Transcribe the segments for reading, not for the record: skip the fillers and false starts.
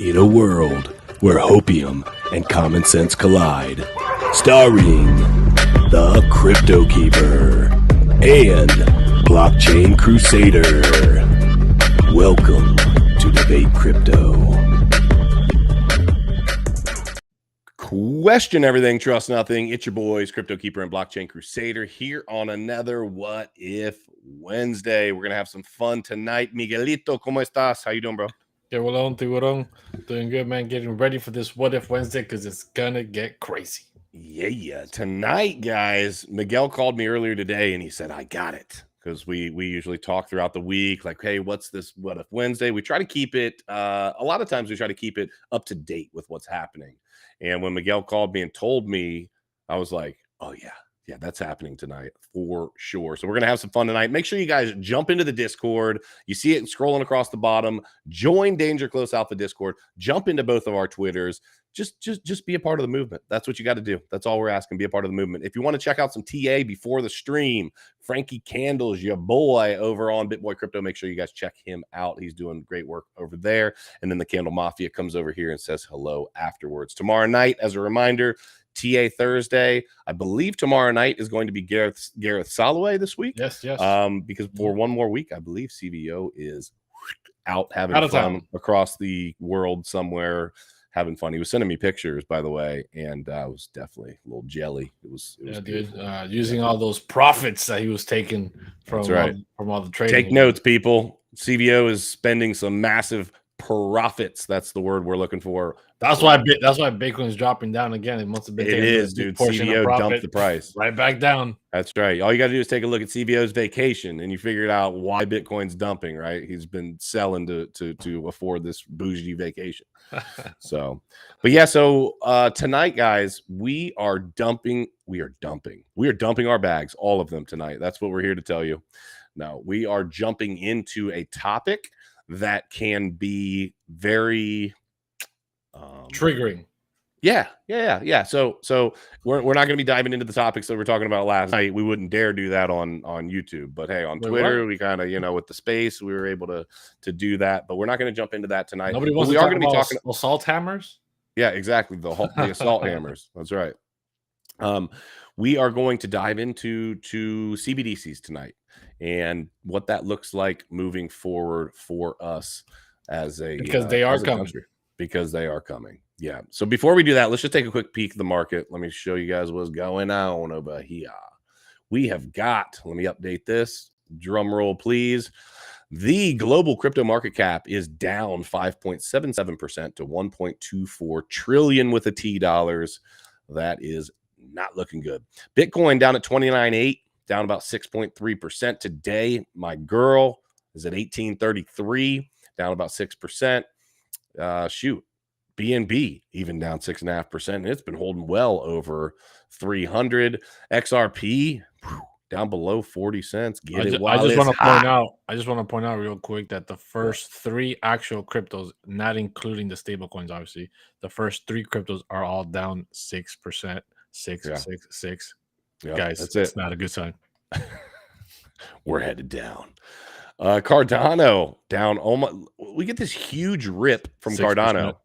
In a world where hopium and common sense collide, starring the CryptoKeeper and BlockchainCrusader. Welcome to Debate Crypto. Question everything, trust nothing. It's your boys, CryptoKeeper and BlockchainCrusader, here on another What If Wednesday. We're gonna have some fun tonight. Miguelito, ¿cómo estás? How you doing, bro? Tiburón. Doing good, man. Getting ready for this What If Wednesday because it's gonna get crazy. Yeah. Tonight, guys, Miguel called me earlier today and he said, I got it. Because we usually talk throughout the week, like, hey, what's this What If Wednesday? We try to keep it, a lot of times we try to keep it up to date with what's happening. And when Miguel called me and told me, I was like, oh, yeah, that's happening tonight for sure. So we're going to have some fun tonight. Make sure you guys jump into the Discord. You see it scrolling across the bottom. Join Danger Close Alpha Discord. Jump into both of our Twitters. Just be a part of the movement. That's what you got to do. That's all we're asking. Be a part of the movement. If you want to check out some TA before the stream, Frankie Candles, your boy over on BitBoy Crypto, make sure you guys check him out. He's doing great work over there. And then the Candle Mafia comes over here and says hello afterwards. Tomorrow night, as a reminder, TA Thursday. I believe tomorrow night is going to be Gareth Soloway this week. Yes. Because for one more week, I believe CVO is out having fun across the world somewhere, having fun. He was sending me pictures, by the way, and I was definitely a little jelly. It was dude. Using all those profits that he was taking from from all the trading. Take notes, people. CVO is spending some massive profits. That's the word we're looking for. That's why Bitcoin is dropping down again. It must have been. It is, dude. CVO dumped the price right back down. That's right. All you got to do is take a look at CVO's vacation, and you figured out why Bitcoin's dumping. Right? He's been selling to afford this bougie vacation. So tonight, guys, we are dumping our bags, all of them tonight. That's what we're here to tell you. Now we are jumping into a topic that can be very triggering. Yeah. So we're not going to be diving into the topics that we're talking about last night. We wouldn't dare do that on YouTube. But hey, on Twitter, we kind of, with the space, we were able to do that. But we're not going to jump into that tonight. Nobody wants to talk about assault hammers. Yeah, exactly. The assault hammers. That's right. We are going to dive into CBDCs tonight and what that looks like moving forward for us as a because they are coming. Because they are coming. Yeah. So before we do that, let's just take a quick peek at the market. Let me show you guys what's going on over here. We have got, let me update this. Drum roll, please. The global crypto market cap is down 5.77% to 1.24 trillion with a T dollars. That is not looking good. Bitcoin down at 29.8, down about 6.3% today. My girl is at 1833, down about 6%. BNB even down 6.5%, and it's been holding well over 300. XRP down below 40 cents. I just want to point out real quick that the first three actual cryptos, not including the stable coins, obviously, the first three cryptos are all down 6%. 6. Yep, guys, it's not a good sign. We're headed down. Cardano down almost. We get this huge rip from 6%. Cardano,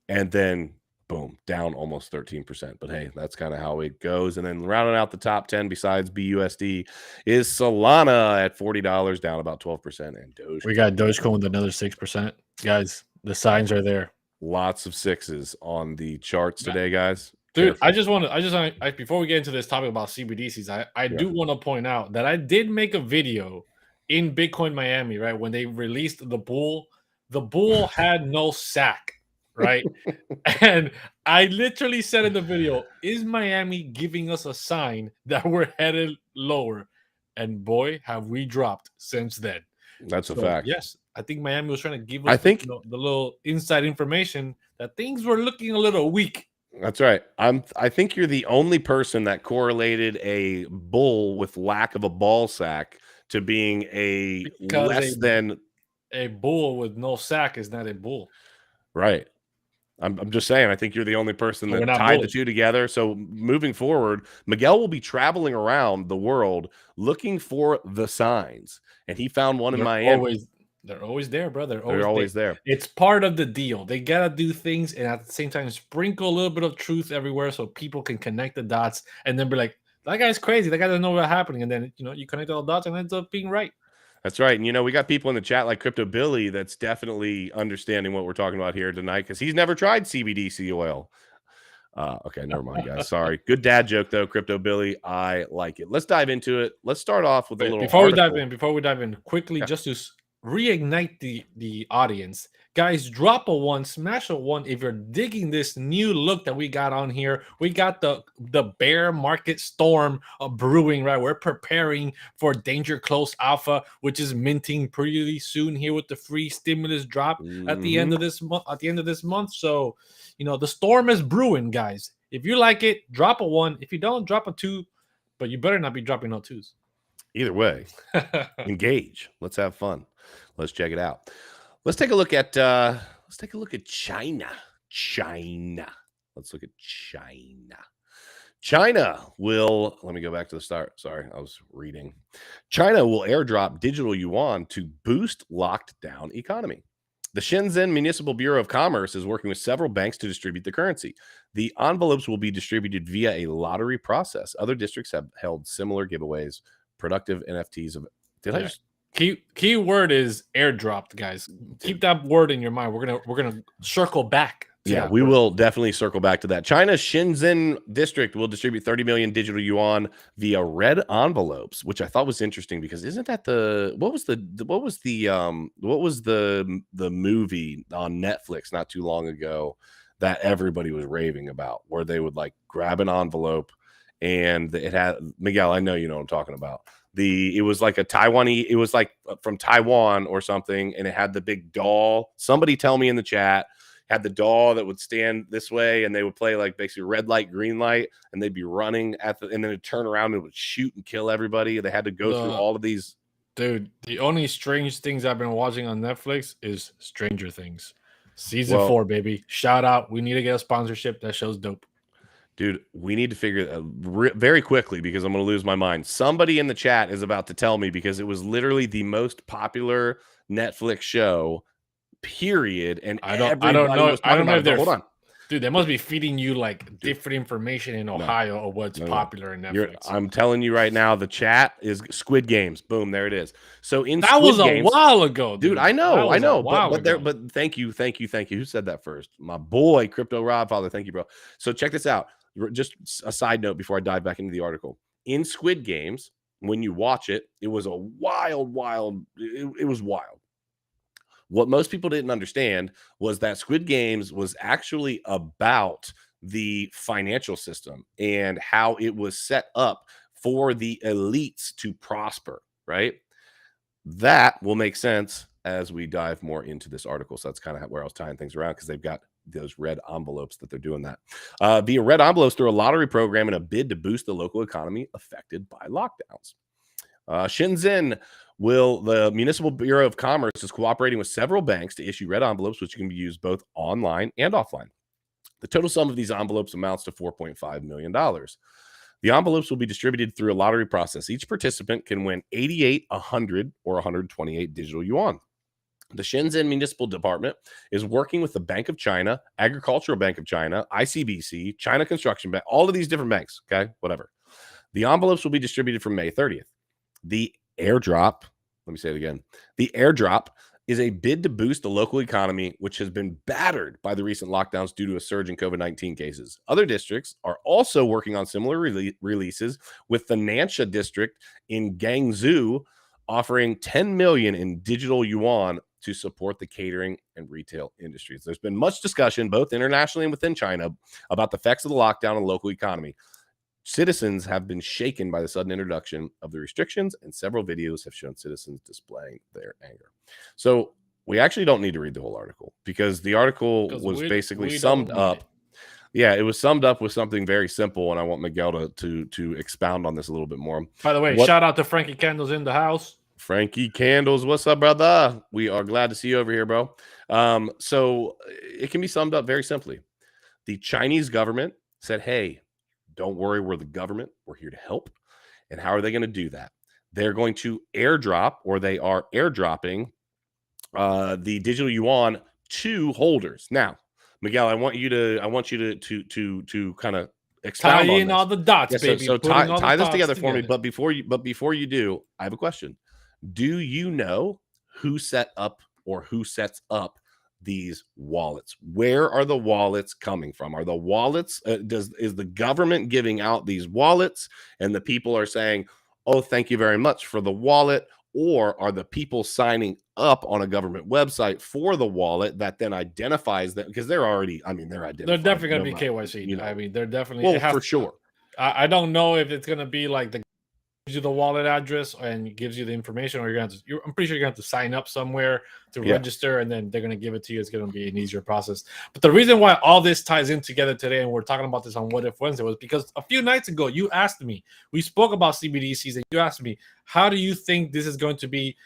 and then boom, down almost 13%. But hey, that's kind of how it goes. And then rounding out the top 10 besides BUSD is Solana at $40, down about 12%. And Dogecoin. We got Dogecoin with another 6%. Guys, the signs are there. Lots of sixes on the charts today, guys. Dude, I just want to before we get into this topic about CBDCs, I do want to point out that I did make a video in Bitcoin Miami, right? When they released the bull had no sack, right? And I literally said in the video, is Miami giving us a sign that we're headed lower? And boy, have we dropped since then. That's a fact. Yes, I think Miami was trying to give us the little inside information that things were looking a little weak. That's right. I think you're the only person that correlated a bull with lack of a ball sack to being a bull with no sack is not a bull. Right. I'm just saying, I think you're the only person that tied the two together. So moving forward, Miguel will be traveling around the world looking for the signs. And he found one in Miami. They're always there, bro. They're always there. It's part of the deal. They gotta do things and at the same time sprinkle a little bit of truth everywhere so people can connect the dots and then be like, that guy's crazy. That guy doesn't know what's happening. And then you connect all the dots and it ends up being right. That's right. And we got people in the chat like Crypto Billy that's definitely understanding what we're talking about here tonight because he's never tried CBDC oil. Okay, never mind, guys. Sorry. Good dad joke though, Crypto Billy. I like it. Let's dive into it. Let's start off with a little before article. we dive in quickly, just to reignite the audience, guys, drop a one, smash a one if you're digging this new look that we got on here. We got the bear market storm brewing, right? We're preparing for Danger Close Alpha, which is minting pretty soon here with the free stimulus drop at the end of this month. So the storm is brewing, guys. If you like it, drop a one. If you don't, drop a two, but you better not be dropping no twos. Either way, engage. Let's have fun. Let's check it out. Let's take a look at China. Let's look at China. China will, let me go back to the start. Sorry, I was reading. China will airdrop digital yuan to boost locked down economy. The Shenzhen Municipal Bureau of Commerce is working with several banks to distribute the currency. The envelopes will be distributed via a lottery process. Other districts have held similar giveaways. Productive NFTs of key word is airdropped, guys. Keep that word in your mind. We're gonna circle back. We will definitely circle back to that. China's Shenzhen district will distribute 30 million digital yuan via red envelopes, which I thought was interesting because isn't that what was the movie on Netflix not too long ago that everybody was raving about, where they would like grab an envelope and it had, Miguel, I know you know what I'm talking about. It was like a Taiwanese, it was like from Taiwan or something, and it had the big doll. Somebody tell me in the chat. Had the doll that would stand this way and they would play like basically red light, green light, and they'd be running and then it'd turn around and it would shoot and kill everybody. They had to go through all of these. Dude, the only strange things I've been watching on Netflix is Stranger Things. Season 4, baby. Shout out. We need to get a sponsorship. That show's dope. Dude, we need to figure it out very quickly because I'm going to lose my mind. Somebody in the chat is about to tell me because it was literally the most popular Netflix show, period. And I don't know if they're, hold on. Dude, they must be feeding you like different information in Ohio of what's popular in Netflix. I'm telling you right now, the chat is Squid Games. Boom, there it is. So in that Squid was a Games, while ago, dude. I know. But thank you. Who said that first? My boy, Crypto Rodfather. Thank you, bro. So check this out. Just a side note before I dive back into the article. In Squid Games, when you watch it, it was a wild. It was wild. What most people didn't understand was that Squid Games was actually about the financial system and how it was set up for the elites to prosper, right? That will make sense as we dive more into this article. So that's kind of where I was tying things around because they've got those red envelopes that they're doing that. Via red envelopes through a lottery program in a bid to boost the local economy affected by lockdowns. Shenzhen the Municipal Bureau of Commerce is cooperating with several banks to issue red envelopes, which can be used both online and offline. The total sum of these envelopes amounts to $4.5 million. The envelopes will be distributed through a lottery process. Each participant can win 88, 100, or 128 digital yuan. The Shenzhen Municipal Department is working with the Bank of China, Agricultural Bank of China, ICBC, China Construction Bank, all of these different banks, okay, whatever. The envelopes will be distributed from May 30th. The airdrop, let me say it again. The airdrop is a bid to boost the local economy, which has been battered by the recent lockdowns due to a surge in COVID-19 cases. Other districts are also working on similar releases, with the Nansha district in Guangzhou offering 10 million in digital yuan to support the catering and retail industries. There's been much discussion, both internationally and within China, about the effects of the lockdown on the local economy. Citizens have been shaken by the sudden introduction of the restrictions, and several videos have shown citizens displaying their anger. So we actually don't need to read the whole article because the article was basically summed up. Yeah, it was summed up with something very simple, and I want Miguel to expound on this a little bit more. By the way, shout out to Frankie Candles in the house. Frankie Candles, what's up, brother? We are glad to see you over here, bro. So it can be summed up very simply. The Chinese government said, hey, don't worry, we're the government. We're here to help. And how are they going to do that? They're going to airdrop, or they are airdropping the digital yuan to holders. Now, Miguel, I want you to kind of expound Tie on in this. all the dots, Yeah, baby. so Putting all the tie this dots together for me. But before you do, I have a question. Do you know who set up or who sets up these wallets? Where are the wallets coming from? Are the wallets is the government giving out these wallets and the people are saying, "Oh, thank you very much for the wallet," or are the people signing up on a government website for the wallet that then identifies them? Because they're already, I mean, they're they're identified. definitely going to be KYC. You know, I mean, they're definitely. well, It has. for sure. I don't know if it's going to be like the gives you the wallet address and gives you the information, or I'm pretty sure you're going to have to sign up somewhere to register, and then they're going to give it to you. It's going to be an easier process. But the reason why all this ties in together today, and we're talking about this on What If Wednesday, was because a few nights ago you asked me, we spoke about CBDCs, and you asked me, how do you think this is going to be,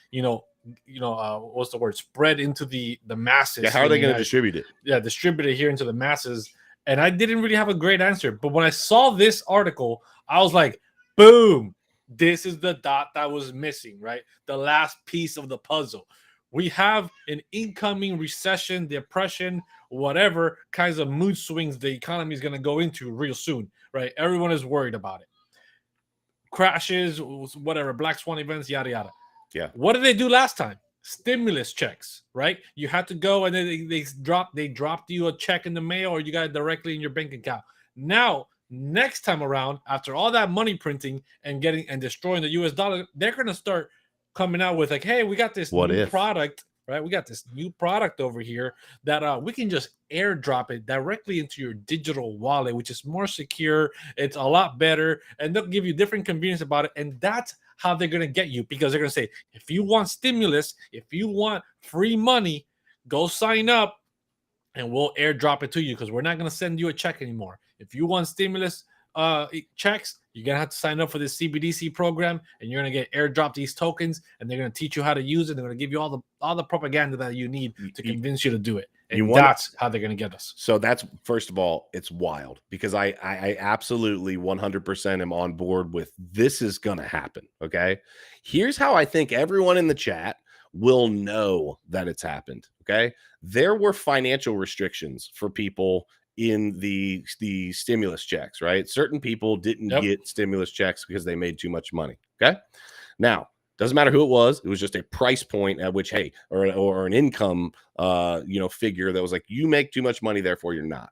what's the word, spread into the masses? Yeah, how are they going to distribute it? Yeah, distribute it here into the masses. And I didn't really have a great answer. But when I saw this article, I was like, boom. This is the dot that was missing, right? The last piece of the puzzle. We have an incoming recession, depression, whatever kinds of mood swings the economy is going to go into real soon, right? Everyone is worried about it. Crashes, whatever, black swan events, yada, yada. Yeah. What did they do last time? Stimulus checks, right? You had to go and then they dropped you a check in the mail, or you got it directly in your bank account. Now, next time around, after all that money printing and getting and destroying the US dollar, they're going to start coming out with like, hey, we got this new product, right? We got this new product over here that we can just airdrop it directly into your digital wallet, which is more secure. It's a lot better, and they'll give you different convenience about it. And that's how they're going to get you, because they're going to say, if you want stimulus, if you want free money, go sign up and we'll airdrop it to you, because we're not going to send you a check anymore. If you want stimulus checks, you're going to have to sign up for this CBDC program, and you're going to get airdropped these tokens, and they're going to teach you how to use it. They're going to give you all the propaganda that you need to convince you to do it. And that's how they're going to get us. So that's, first of all, it's wild, because I absolutely 100% am on board with this is going to happen. Okay. Here's how I think everyone in the chat will know that it's happened. Okay. There were financial restrictions for people in the stimulus checks, right? Certain people didn't get stimulus checks because they made too much money. Okay. Now, doesn't matter who it was just a price point at which, hey, or an income figure that was like, you make too much money, therefore you're not.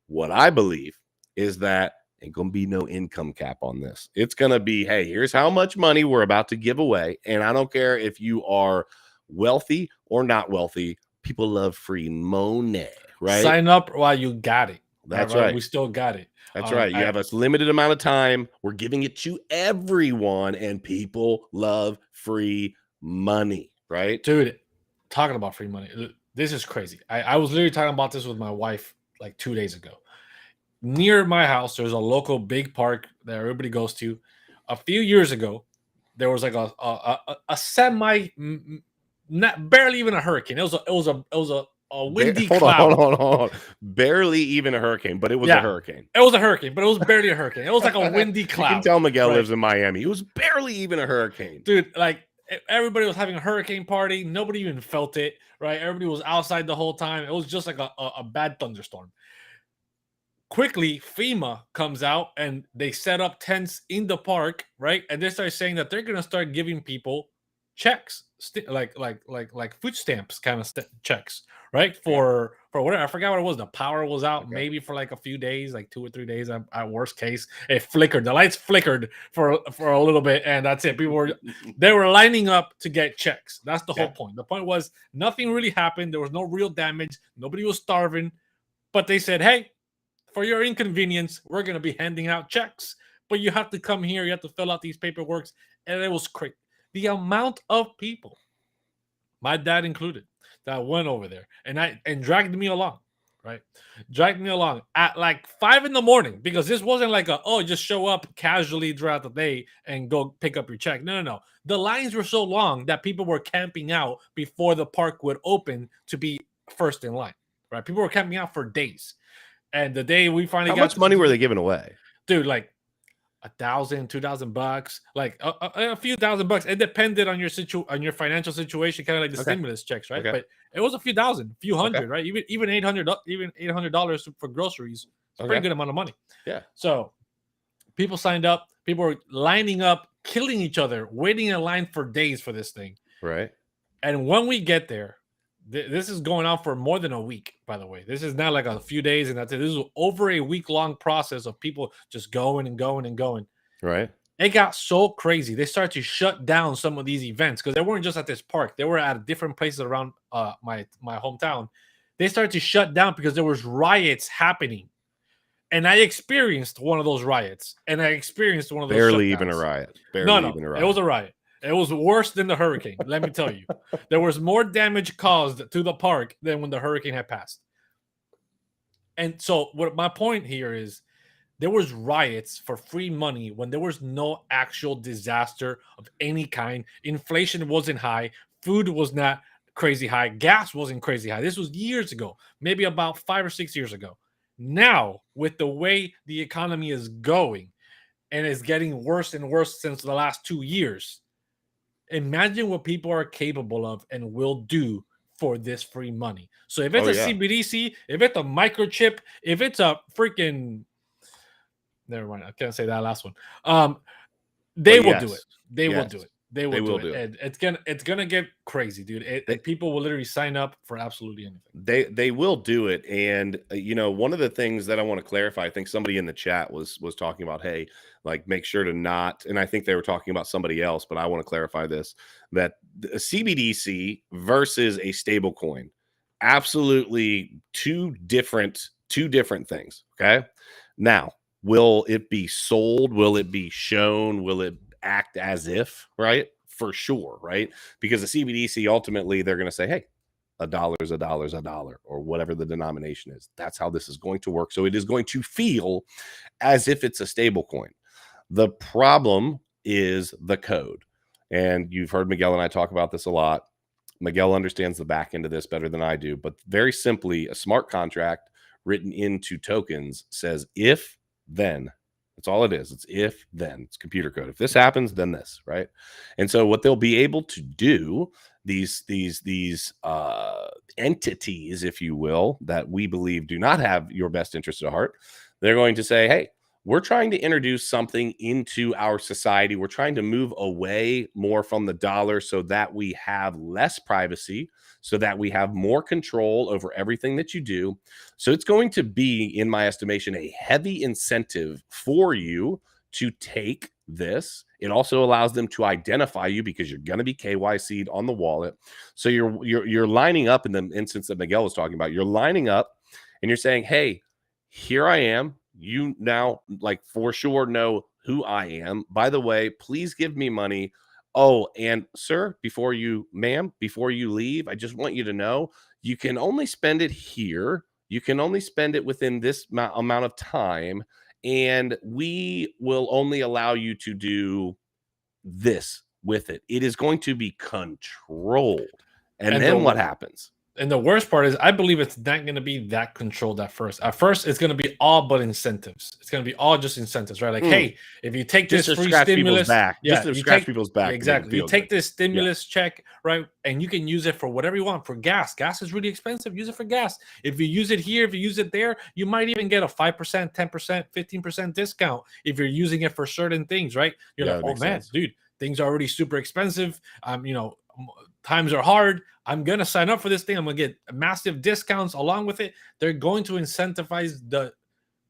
What I believe is that ain't gonna be no income cap on this. It's gonna be, hey, here's how much money we're about to give away, and I don't care if you are wealthy or not wealthy, people love free money, right? Sign up while you got it. That's right. We still got it. That's right. You have a limited amount of time. We're giving it to everyone, and people love free money, right? Dude, talking about free money, this is crazy. I was literally talking about this with my wife like 2 days ago. Near my house, there's a local big park that everybody goes to. A few years ago, there was like a semi, not barely even a hurricane. It was a windy cloud. Hold on. Barely even a hurricane, but it was a hurricane. It was a hurricane, but it was barely a hurricane. It was like a windy cloud. You can tell Miguel lives in Miami. It was barely even a hurricane. Dude, like everybody was having a hurricane party. Nobody even felt it, right? Everybody was outside the whole time. It was just like a bad thunderstorm. Quickly, FEMA comes out and they set up tents in the park, right? And they start saying that they're going to start giving people checks, like food stamps kind of checks, right? For whatever, I forgot what it was. The power was out maybe for like a few days, like 2 or 3 days at worst case. It flickered. The lights flickered for a little bit, and that's it. People were lining up to get checks. That's the whole point. The point was nothing really happened. There was no real damage. Nobody was starving, but they said, hey, for your inconvenience, we're going to be handing out checks, but you have to come here. You have to fill out these paperworks. And it was crazy. The amount of people, my dad included, that went over there and dragged me along, right? Dragged me along at like 5 a.m, because this wasn't like just show up casually throughout the day and go pick up your check. No. The lines were so long that people were camping out before the park would open to be first in line, right? People were camping out for days. And the day we finally How much money were they giving away? Dude, like $1,000, $2,000, like a few $1,000. It depended on your financial situation, kind of like the stimulus checks, right? But it was a few thousand, few hundred, right? Even $800 for groceries. It's a pretty good amount of money. Yeah. So people signed up. People were lining up, killing each other, waiting in line for days for this thing. Right. And when we get there, this is going on for more than a week, by the way. This is not like a few days and that's it. This is over a week-long process of people just going and going and going. Right. It got so crazy. They started to shut down some of these events because they weren't just at this park. They were at different places around my hometown. They started to shut down because there was riots happening. And I experienced one of those riots. And I experienced one of those Barely shutdowns. Even a riot. Even a riot. It was a riot. It was worse than the hurricane, let me tell you. There was more damage caused to the park than when the hurricane had passed. And so what my point here is, there was riots for free money when there was no actual disaster of any kind. Inflation wasn't high. Food was not crazy high. Gas wasn't crazy high. This was years ago, maybe about 5 or 6 years ago. Now, with the way the economy is going, and it's getting worse and worse since the last 2 years, imagine what people are capable of and will do for this free money. So if it's CBDC, if it's a microchip, if it's a freaking... Never mind. I can't say that last one. They will do it. They will do it. They will do it. And it's gonna get crazy, dude. People will literally sign up for absolutely anything. They will do it. And one of the things that I want to clarify, I think somebody in the chat was talking about, hey, like make sure to not, and I think they were talking about somebody else, but I want to clarify this, that a CBDC versus a stable coin, absolutely two different things. Okay. Now, will it be sold? Will it be shown? Will it act as if, right? For sure, right? Because the CBDC, ultimately, they're going to say, hey, $1 is $1 is $1, or whatever the denomination is. That's how this is going to work. So it is going to feel as if it's a stable coin. The problem is the code. And you've heard Miguel and I talk about this a lot. Miguel understands the back end of this better than I do. But very simply, a smart contract written into tokens says if, then. That's all it is. It's if, then. It's computer code. If this happens, then this, right? And so what they'll be able to do, these entities, if you will, that we believe do not have your best interest at heart, they're going to say, hey, we're trying to introduce something into our society. We're trying to move away more from the dollar so that we have less privacy, so that we have more control over everything that you do. So it's going to be, in my estimation, a heavy incentive for you to take this. It also allows them to identify you because you're going to be KYC'd on the wallet. So you're lining up, in the instance that Miguel was talking about, you're lining up and you're saying, hey, here I am. You now, like, for sure know who I am. By the way, please give me money. Oh, and sir, before you leave, I just want you to know you can only spend it here. You can only spend it within this amount of time, and we will only allow you to do this with it. It is going to be controlled. And then what happens? And the worst part is, I believe it's not going to be that controlled at first. At first, it's going to be all but incentives. It's going to be all just incentives, right? Like, hey, if you take this free stimulus, just to scratch people's back. Exactly. You take this stimulus check, right? And you can use it for whatever you want. For gas. Gas is really expensive. Use it for gas. If you use it here, if you use it there, you might even get a 5%, 10%, 15% discount if you're using it for certain things, right? You're like, oh man, dude, things are already super expensive. Times are hard. I'm going to sign up for this thing. I'm going to get massive discounts along with it. They're going to incentivize the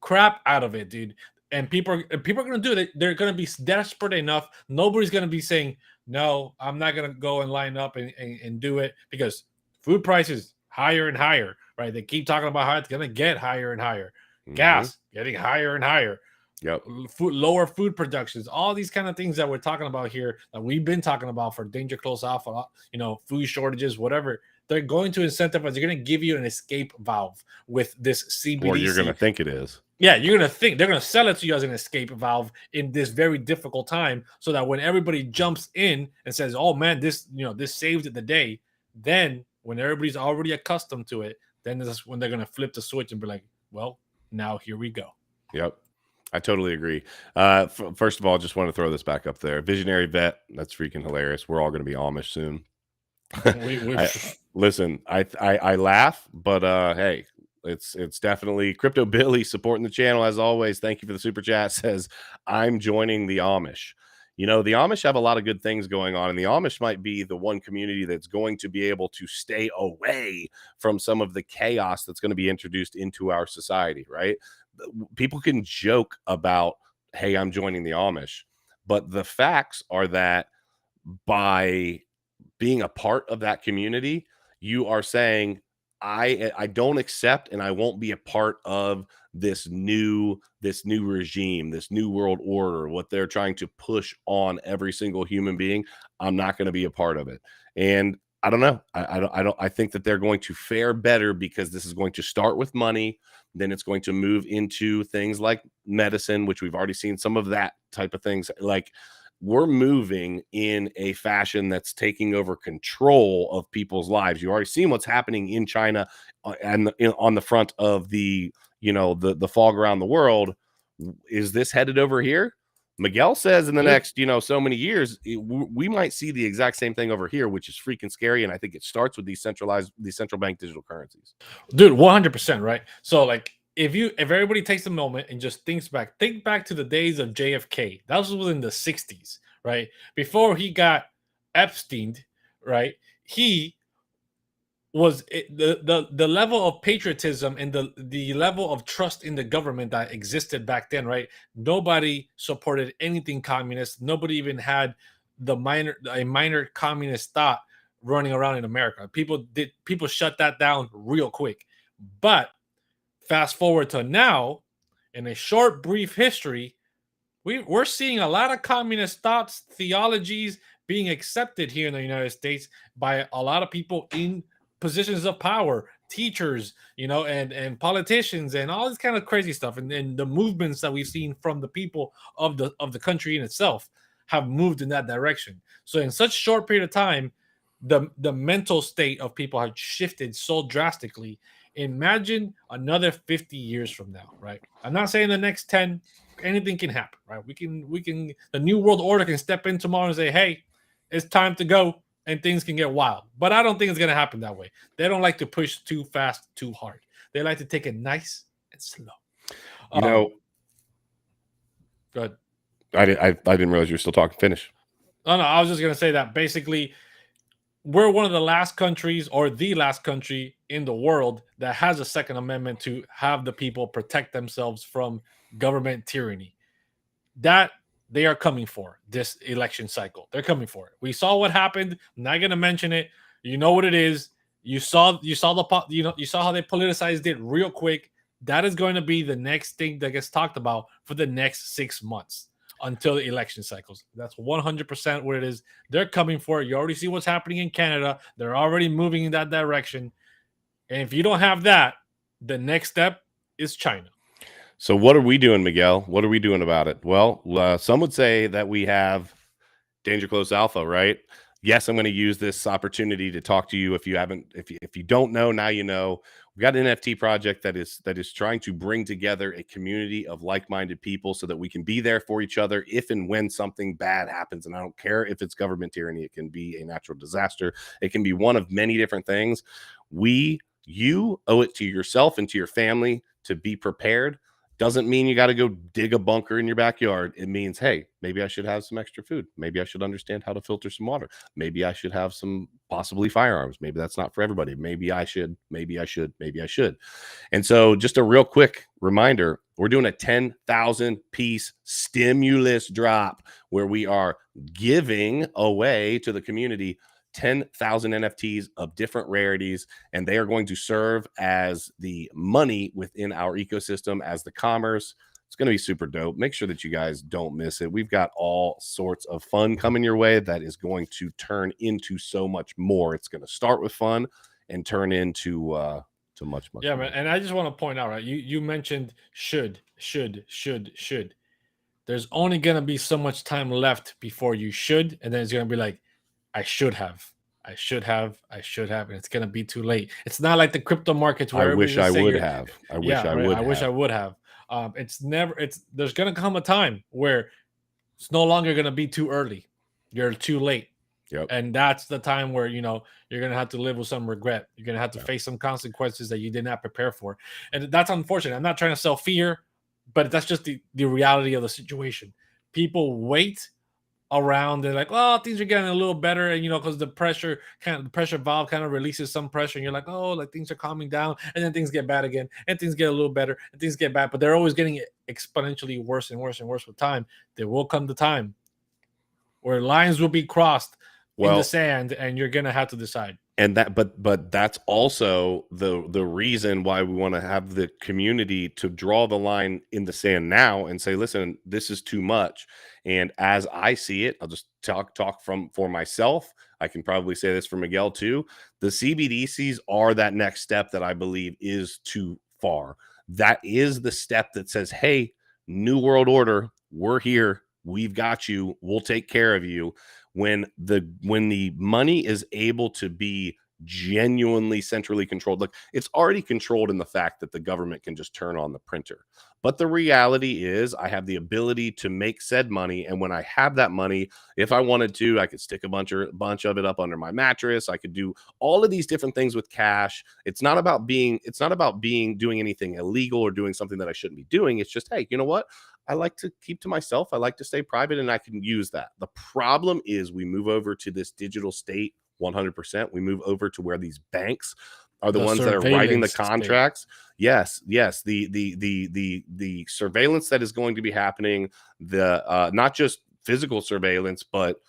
crap out of it, dude. And people are going to do it. They're going to be desperate enough. Nobody's going to be saying, no, I'm not going to go and line up and do it, because food prices higher and higher, right? They keep talking about how it's going to get higher and higher. Gas getting higher and higher. Yep. Lower food productions, all these kind of things that we're talking about here, that we've been talking about for Danger Close Alpha, food shortages, whatever. They're going to incentivize. They're going to give you an escape valve with this CBDC. Or you're going to think it is. Yeah, you're going to think they're going to sell it to you as an escape valve in this very difficult time, so that when everybody jumps in and says, "Oh man, this saved the day," then when everybody's already accustomed to it, then this is when they're going to flip the switch and be like, "Well, now here we go." Yep. I totally agree. First of all, I just want to throw this back up there. Visionary vet, that's freaking hilarious. We're all going to be Amish soon. We I listen. I laugh, but hey, it's definitely Crypto Billy supporting the channel as always. Thank you for the super chat. Says I'm joining the Amish. You know, the Amish have a lot of good things going on, and the Amish might be the one community that's going to be able to stay away from some of the chaos that's going to be introduced into our society. Right? People can joke about, hey, I'm joining the Amish, but the facts are that by being a part of that community, you are saying, I don't accept and I won't be a part of this new regime, this new world order, what they're trying to push on every single human being. I'm not going to be a part of it. And I don't know. I think that they're going to fare better because this is going to start with money. Then it's going to move into things like medicine, which we've already seen some of that type of things. Like, we're moving in a fashion that's taking over control of people's lives. You've already seen what's happening in China and on the front of the, you know, the fog around the world. Is this headed over here? Miguel says in the next, you know, so many years, we might see the exact same thing over here, which is freaking scary. And I think it starts with these central bank digital currencies. Dude, 100%, right? So like, if everybody takes a moment and just think back to the days of JFK. That was in the 60s, right? Before he got Epsteined, right? He was the level of patriotism and the level of trust in the government that existed back then, right? Nobody supported anything communist. Nobody even had a minor communist thought running around in America. People shut that down real quick. But fast forward to now, in a short, brief history, we're seeing a lot of communist thoughts, theologies being accepted here in the United States by a lot of people in positions of power, teachers, you know, and politicians, and all this kind of crazy stuff. And the movements that we've seen from the people of the country in itself have moved in that direction. So in such short period of time, the mental state of people have shifted so drastically. Imagine another 50 years from now, right? I'm not saying the next 10, anything can happen, right? We can the new world order can step in tomorrow and say, hey, it's time to go, and things can get wild. But I don't think it's going to happen that way. They don't like to push too fast, too hard. They like to take it nice and slow. You know, good. I didn't realize you were still talking. Finish. No, I was just going to say that basically we're one of the last countries, or the last country in the world, that has a Second Amendment to have the people protect themselves from government tyranny. That they are coming for this election cycle. They're coming for it. We saw what happened. I'm not going to mention it. You know what it is. You saw how they politicized it real quick. That is going to be the next thing that gets talked about for the next 6 months until the election cycles. That's 100% what it is. They're coming for it. You already see what's happening in Canada. They're already moving in that direction. And if you don't have that, the next step is China. So what are we doing, Miguel? What are we doing about it? Well, some would say that we have Danger Close Alpha, right? Yes, I'm going to use this opportunity to talk to you. If you don't know, now you know. We've got an NFT project that is trying to bring together a community of like-minded people so that we can be there for each other if and when something bad happens. And I don't care if it's government tyranny. It can be a natural disaster. It can be one of many different things. You owe it to yourself and to your family to be prepared. Doesn't mean you got to go dig a bunker in your backyard. It means, hey, maybe I should have some extra food. Maybe I should understand how to filter some water. Maybe I should have some possibly firearms. Maybe that's not for everybody. Maybe I should. And so just a real quick reminder, we're doing a 10,000 piece stimulus drop where we are giving away to the community 10,000 NFTs of different rarities, and they are going to serve as the money within our ecosystem, as the commerce. It's going to be super dope. Make sure that you guys don't miss it. We've got all sorts of fun coming your way that is going to turn into so much more. It's going to start with fun and turn into to much yeah, more. man. And I just want to point out, right? You mentioned should. There's only going to be so much time left before you should, and then it's going to be like, I should have, and it's gonna be too late. It's not like the crypto markets where I wish I would have. I wish I would have. There's gonna come a time where it's no longer gonna be too early. You're too late. Yep. And that's the time where you're gonna have to live with some regret. You're gonna have to face some consequences that you did not prepare for, and that's unfortunate. I'm not trying to sell fear, but that's just the reality of the situation. People wait around. They're like, oh, things are getting a little better, and because the pressure valve kind of releases some pressure, and you're like, oh, like things are calming down, and then things get bad again, and things get a little better, and things get bad, but they're always getting exponentially worse and worse and worse with time. There will come the time where lines will be crossed in the sand, and you're gonna have to decide. And but that's also the reason why we want to have the community to draw the line in the sand now and say, listen, this is too much. And as I see it, I'll just talk for myself. I can probably say this for Miguel too. The CBDCs are that next step that I believe is too far. That is the step that says, hey, new world order, we're here. We've got you. We'll take care of you. When the money is able to be genuinely centrally controlled, look, it's already controlled in the fact that the government can just turn on the printer. But the reality is I have the ability to make said money. And when I have that money, if I wanted to, I could stick a bunch of it up under my mattress. I could do all of these different things with cash. It's not about doing anything illegal or doing something that I shouldn't be doing. It's just, hey, you know what? I like to keep to myself. I like to stay private, and I can use that. The problem is we move over to this digital state 100%. We move over to where these banks are the ones that are writing the contracts. Yes. The surveillance that is going to be happening, the not just physical surveillance, but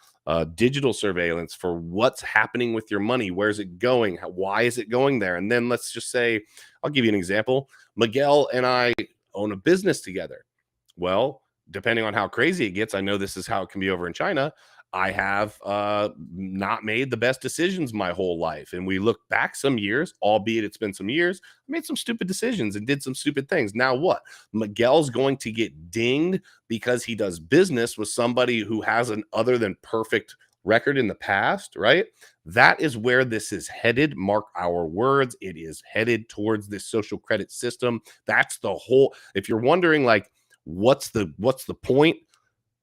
digital surveillance for what's happening with your money. Where's it going? Why is it going there? And then let's just say, I'll give you an example. Miguel and I own a business together. Well, depending on how crazy it gets, I know this is how it can be over in China. I have not made the best decisions my whole life. And we look back some years, albeit it's been some years, I made some stupid decisions and did some stupid things. Now what? Miguel's going to get dinged because he does business with somebody who has an other than perfect record in the past, right? That is where this is headed. Mark our words. It is headed towards this social credit system. That's the whole, if you're wondering like, what's the point?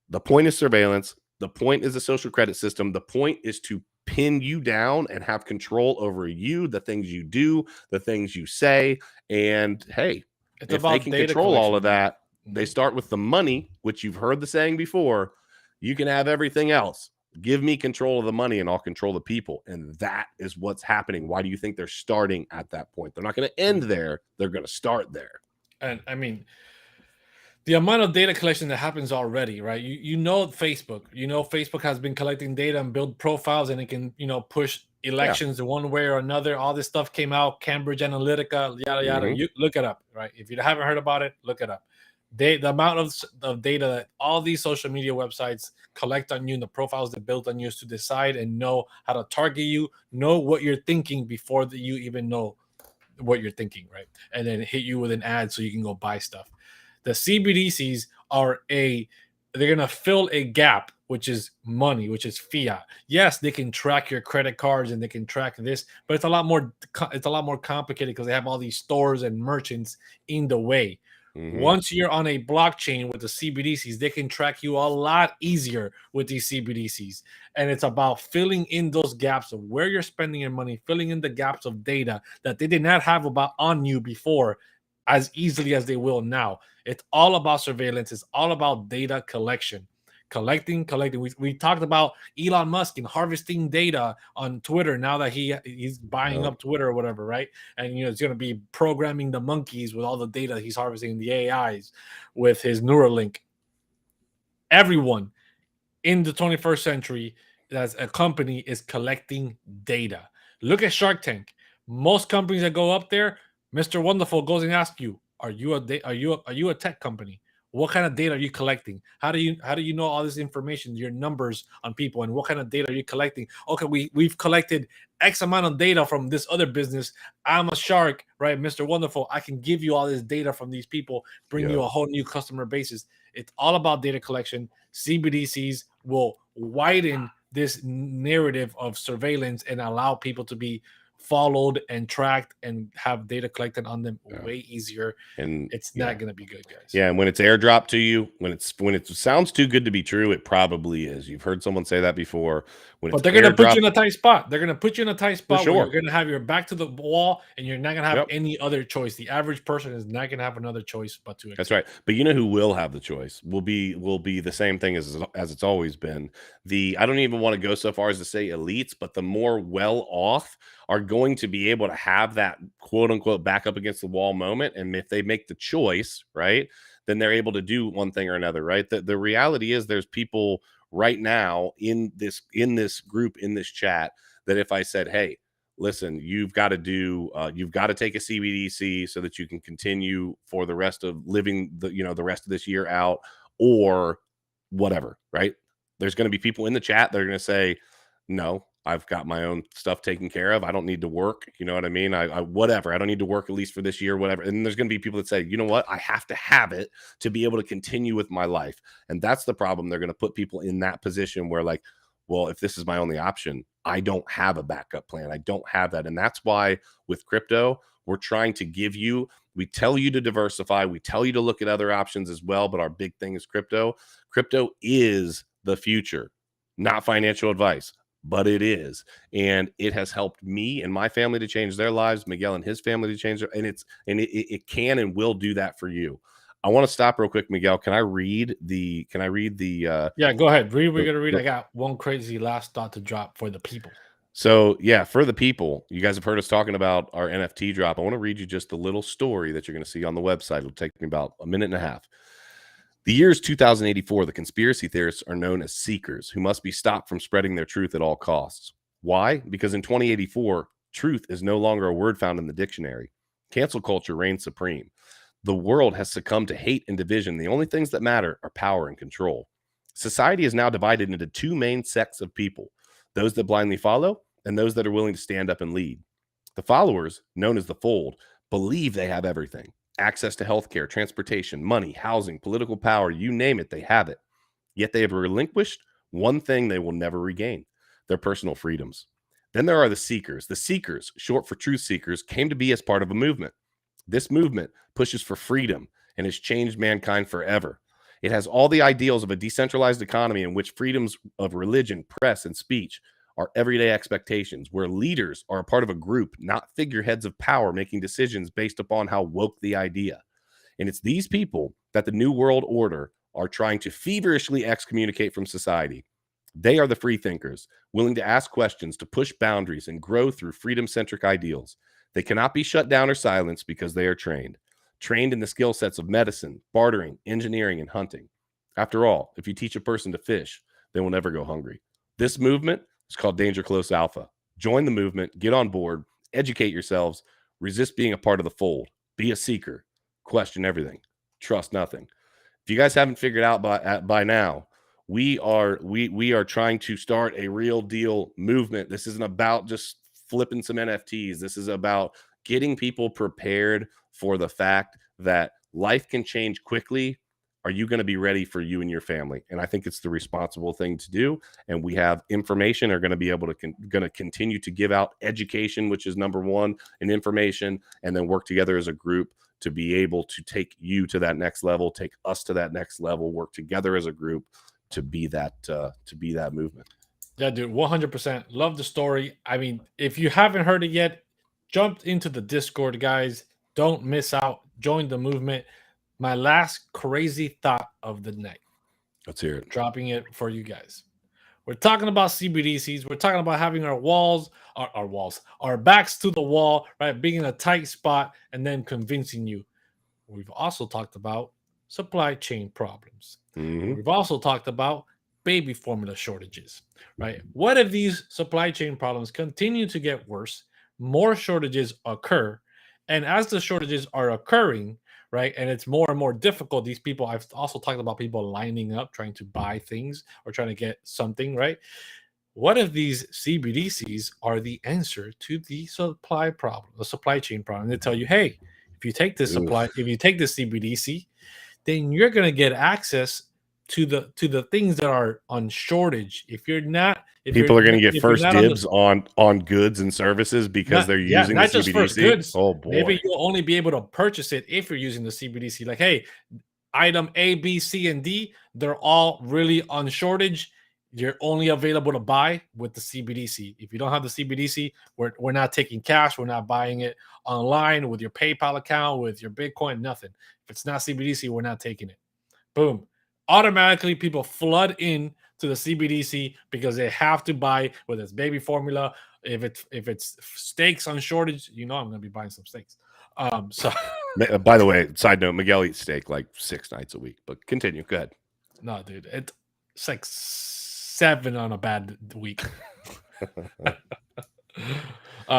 The point is surveillance. The point is a social credit system. The point is to pin you down and have control over you, the things you do, the things you say. And hey, if they can control all of that, they start with the money, which you've heard the saying before, you can have everything else. Give me control of the money and I'll control the people. And that is what's happening. Why do you think they're starting at that point? They're not going to end there. They're going to start there. And I mean, the amount of data collection that happens already, right? Facebook has been collecting data and build profiles, and it can, push elections one way or another. All this stuff came out, Cambridge Analytica, yada, yada. Mm-hmm. You look it up, right? If you haven't heard about it, look it up. The amount of data that all these social media websites collect on you and the profiles they built on you is to decide and know how to target you, know what you're thinking before you even know what you're thinking, right? And then hit you with an ad so you can go buy stuff. The CBDCs they're going to fill a gap, which is money, which is fiat. Yes, they can track your credit cards and they can track this, but it's a lot more complicated because they have all these stores and merchants in the way. Mm-hmm. Once you're on a blockchain with the CBDCs, they can track you a lot easier with these CBDCs. And it's about filling in those gaps of where you're spending your money, filling in the gaps of data that they did not have on you before as easily as they will now. It's all about surveillance. It's all about data collection. Collecting. We talked about Elon Musk and harvesting data on Twitter now that he's buying up Twitter or whatever, right? And it's going to be programming the monkeys with all the data he's harvesting, the AIs with his Neuralink. Everyone in the 21st century as a company is collecting data. Look at Shark Tank. Most companies that go up there, Mr. Wonderful goes and asks you, are you a tech company? What kind of data are you collecting? How do you know all this information, your numbers on people, and what kind of data are you collecting? Okay, we've collected X amount of data from this other business. I'm a shark, right? Mr. Wonderful, I can give you all this data from these people, bring you a whole new customer basis. It's all about data collection. CBDCs will widen this narrative of surveillance and allow people to be followed and tracked and have data collected on them way easier. And it's not going to be good, guys. Yeah, and when it's airdropped to you, when it sounds too good to be true, it probably is. You've heard someone say that before. But they're going to put you in a tight spot. They're going to put you in a tight spot sure. where you're going to have your back to the wall and you're not going to have Yep. any other choice. The average person is not going to have another choice but to accept. That's right. But you know who will have the choice? Will be the same thing as it's always been. I don't even want to go so far as to say elites, but the more well off are going to be able to have that quote unquote back up against the wall moment. And if they make the choice, right, then they're able to do one thing or another, right? The reality is there's people right now in this group, in this chat, that if I said, hey, listen, you've got to take a CBDC so that you can continue for the rest of living the rest of this year out, or whatever, right? There's going to be people in the chat that are going to say, no, I've got my own stuff taken care of. I don't need to work. You know what I mean? I whatever. I don't need to work at least for this year, whatever. And there's going to be people that say, you know what? I have to have it to be able to continue with my life. And that's the problem. They're going to put people in that position where, like, well, if this is my only option, I don't have a backup plan. I don't have that. And that's why with crypto, we're trying to we tell you to diversify. We tell you to look at other options as well. But our big thing is crypto. Crypto is the future, not financial advice, but it is. And it has helped me and my family to change their lives, Miguel and his family to change their, and it can and will do that for you. I want to stop real quick, Miguel. Can I read the yeah, go ahead. Read. We're gonna read. I got one crazy last thought to drop for the people. So yeah, for the people, you guys have heard us talking about our NFT drop. I want to read you just a little story that you're going to see on the website. It'll take me about a minute and a half. The year is 2084. The conspiracy theorists are known as seekers, who must be stopped from spreading their truth at all costs. Why? Because in 2084, truth is no longer a word found in the dictionary. Cancel culture reigns supreme. The world has succumbed to hate and division. The only things that matter are power and control. Society is now divided into two main sects of people: those that blindly follow and those that are willing to stand up and lead. The followers, known as the fold, believe they have everything: access to healthcare, transportation, money, housing, political power, you name it, they have it. Yet they have relinquished one thing they will never regain: their personal freedoms. Then there are the seekers. The seekers, short for truth seekers, came to be as part of a movement. This movement pushes for freedom and has changed mankind forever. It has all the ideals of a decentralized economy in which freedoms of religion, press, and speech are everyday expectations, where leaders are a part of a group, not figureheads of power making decisions based upon how woke the idea. And it's these people that the New World Order are trying to feverishly excommunicate from society. They are the free thinkers, willing to ask questions, to push boundaries, and grow through freedom-centric ideals. They cannot be shut down or silenced because they are trained in the skill sets of medicine, bartering, engineering, and hunting. After all, if you teach a person to fish, they will never go hungry. This movement is called Danger Close Alpha. Join the movement, get on board, educate yourselves, resist being a part of the fold, be a seeker, question everything, trust nothing. If you guys haven't figured out by now, we are trying to start a real deal movement. This isn't about just flipping some NFTs. This is about getting people prepared for the fact that life can change quickly. Are you going to be ready for you and your family? And I think it's the responsible thing to do. And we have information, are going to be able to going to continue to give out education, which is number one, and information, and then work together as a group to be able to take you to that next level, take us to that next level, work together as a group to be that movement. Yeah, dude, 100%. Love the story. I mean, if you haven't heard it yet, jump into the Discord, guys. Don't miss out. Join the movement. My last crazy thought of the night. Let's hear it. Dropping it for you guys. We're talking about CBDCs. We're talking about having our backs to the wall, right? Being in a tight spot and then convincing you. We've also talked about supply chain problems. Mm-hmm. We've also talked about baby formula shortages, right? What if these supply chain problems continue to get worse, more shortages occur, and as the shortages are occurring, right, and it's more and more difficult, these people, I've also talked about people lining up, trying to buy things or trying to get something, right? What if these CBDCs are the answer to the supply problem, the supply chain problem? They tell you, hey, if you take this CBDC, then you're going to get access to the things that are on shortage. If you're not, People are going to get if you're first not dibs on goods and services because they're using the not just first CBDC. goods. Oh boy. Maybe you'll only be able to purchase it if you're using the CBDC. Like, hey, item A, B, C, and D, they're all really on shortage. You're only available to buy with the CBDC. If you don't have the CBDC, we're not taking cash. We're not buying it online with your PayPal account, with your Bitcoin, nothing. If it's not CBDC, we're not taking it. Boom. Automatically, people flood in to the CBDC because they have to buy, whether it's baby formula, if it's steaks on shortage, I'm going to be buying some steaks. So by the way, side note, Miguel eats steak like 6 nights a week, but continue. Go ahead. No, dude, it's like 7 on a bad week. Yeah,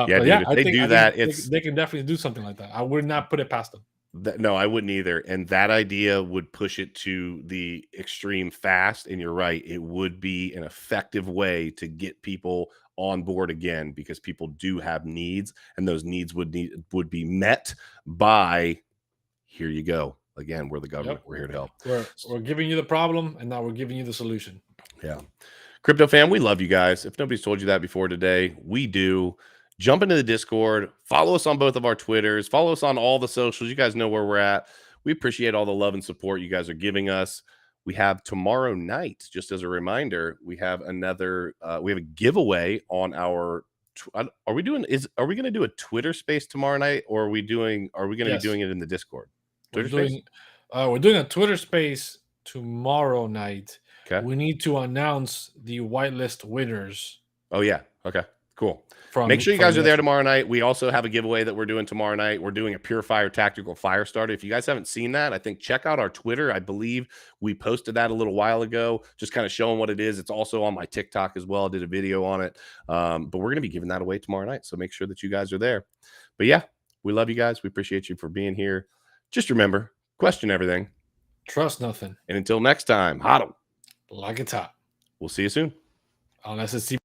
dude, if they do that, they can definitely do something like that. I would not put it past them. No, I wouldn't either. And that idea would push it to the extreme fast. And you're right, it would be an effective way to get people on board again, because people do have needs, and those needs would be met by, here you go. Again, we're the government. Yep. We're here to help. We're giving you the problem, and now we're giving you the solution. Yeah. Crypto fam, we love you guys. If nobody's told you that before today, we do. Jump into the Discord. Follow us on both of our Twitters. Follow us on all the socials. You guys know where we're at. We appreciate all the love and support you guys are giving us. We have tomorrow night, just as a reminder, we have another, we have a giveaway on our, are we going to do a Twitter space tomorrow night, or are we going to be doing it in the Discord? We're doing a Twitter space tomorrow night. Okay. We need to announce the whitelist winners. Oh yeah. Okay, cool. Make sure you guys are there tomorrow night. We also have a giveaway that we're doing tomorrow night. We're doing a Purifier Tactical Fire Starter. If you guys haven't seen that, I think check out our Twitter. I believe we posted that a little while ago, just kind of showing what it is. It's also on my TikTok as well. I did a video on it. But we're going to be giving that away tomorrow night. So make sure that you guys are there. But yeah, we love you guys. We appreciate you for being here. Just remember, question everything. Trust nothing. And until next time, hodl like it's hot. We'll see you soon. Unless it's